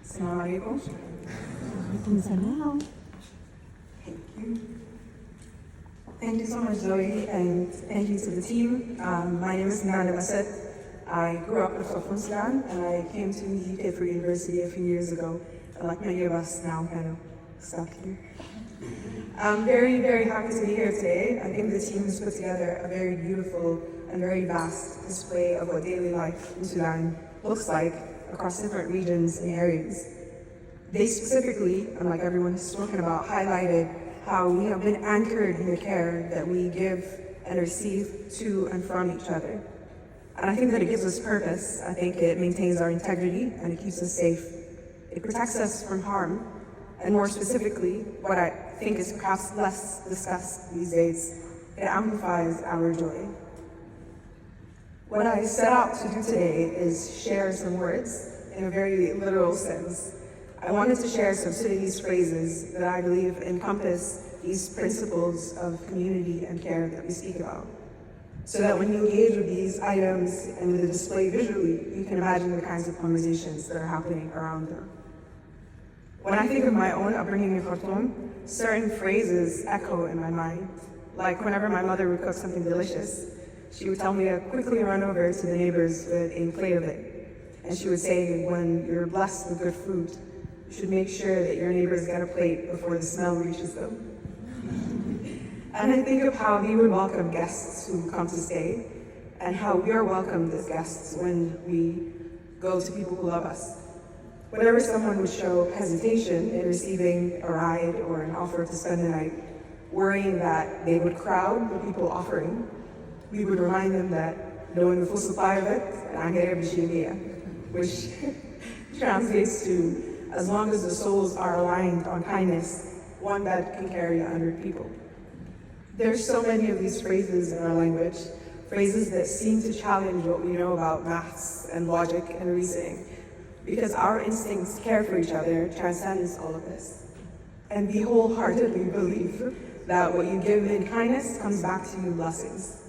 Assalamu alaikum. Salam. Thank you. Thank you so much, Zoe, and thank you to the team. My name is Dinan Alasad. I grew up from Sudan, and I came to the UK for university a few years ago. And like many of us now, I'm kind of stuck here. I'm very, very happy to be here today. I think the team has put together a very beautiful and very vast display of what daily life in Sudan looks like across different regions and areas. They specifically, unlike everyone has spoken about, highlighted how we have been anchored in the care that we give and receive to and from each other. And I think that it gives us purpose. I think it maintains our integrity and it keeps us safe. It protects us from harm. And more specifically, what I think is perhaps less discussed these days, it amplifies our joy. What I set out to do today is share some words in a very literal sense. I wanted to share some Sudanese phrases that I believe encompass these principles of community and care that we speak about. So that when you engage with these items and with the display visually, you can imagine the kinds of conversations that are happening around them. When I think of my own upbringing in Khartoum, certain phrases echo in my mind. Like whenever my mother would cook something delicious, she would tell me to quickly run over to the neighbors with a plate of it. And she would say, when you're blessed with good food, you should make sure that your neighbors get a plate before the smell reaches them. And I think of how we would welcome guests who come to stay, and how we are welcomed as guests when we go to people who love us. Whenever someone would show hesitation in receiving a ride or an offer to spend the night, worrying that they would crowd the people offering, we would remind them that knowing the full supply of it, which translates to, as long as the souls are aligned on kindness, one bed can carry 100 people. There's so many of these phrases in our language, phrases that seem to challenge what we know about maths and logic and reasoning, because our instincts to care for each other transcends all of this. And we wholeheartedly believe that what you give in kindness comes back to you in blessings.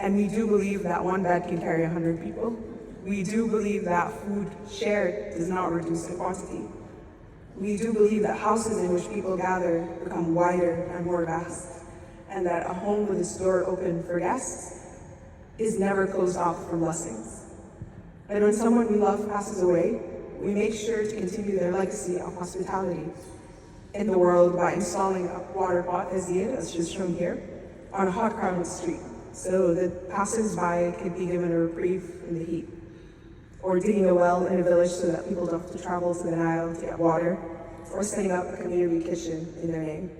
And we do believe that one bed can carry 100 people. We do believe that food shared does not reduce in quantity. We do believe that houses in which people gather become wider and more vast, and that a home with its door open for guests is never closed off for blessings. And when someone we love passes away, we make sure to continue their legacy of hospitality in the world by installing a water pot, as just shown here, on a hot, crowded street, so that passers-by can be given a reprieve in the heat. Or digging a well in a village so that people don't have to travel to the Nile to get water, or setting up a community kitchen in their name.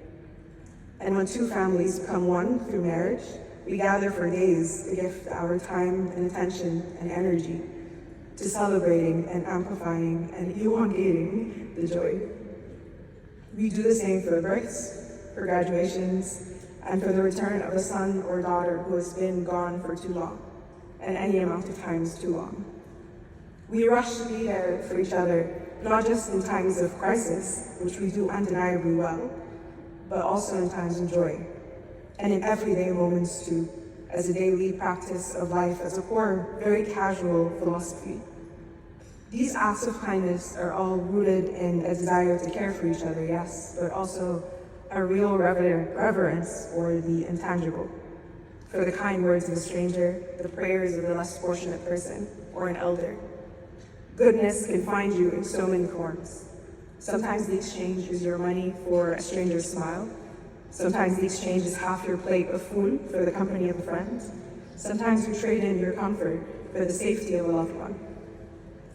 And when two families become one through marriage, we gather for days to gift our time and attention and energy to celebrating and amplifying and elongating the joy. We do the same for births, for graduations, and for the return of a son or daughter who has been gone for too long, and any amount of time is too long. We rush to be there for each other, not just in times of crisis, which we do undeniably well, but also in times of joy, and in everyday moments too, as a daily practice of life, as a core, very casual philosophy. These acts of kindness are all rooted in a desire to care for each other, yes, but also a real reverence for the intangible, for the kind words of a stranger, the prayers of the less fortunate person, or an elder. Goodness can find you in so many forms. Sometimes the exchange is your money for a stranger's smile. Sometimes the exchange is half your plate of food for the company of a friend. Sometimes you trade in your comfort for the safety of a loved one.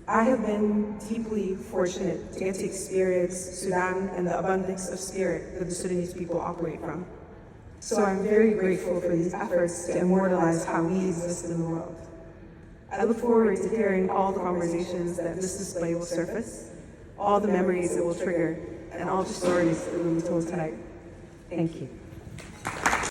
I have been deeply fortunate to get to experience Sudan and the abundance of spirit that the Sudanese people operate from. So I'm very grateful for these efforts to immortalize how we exist in the world. I look forward to hearing all the conversations that this display will surface, all the memories it will trigger, and all the stories that will be told tonight. Thank you.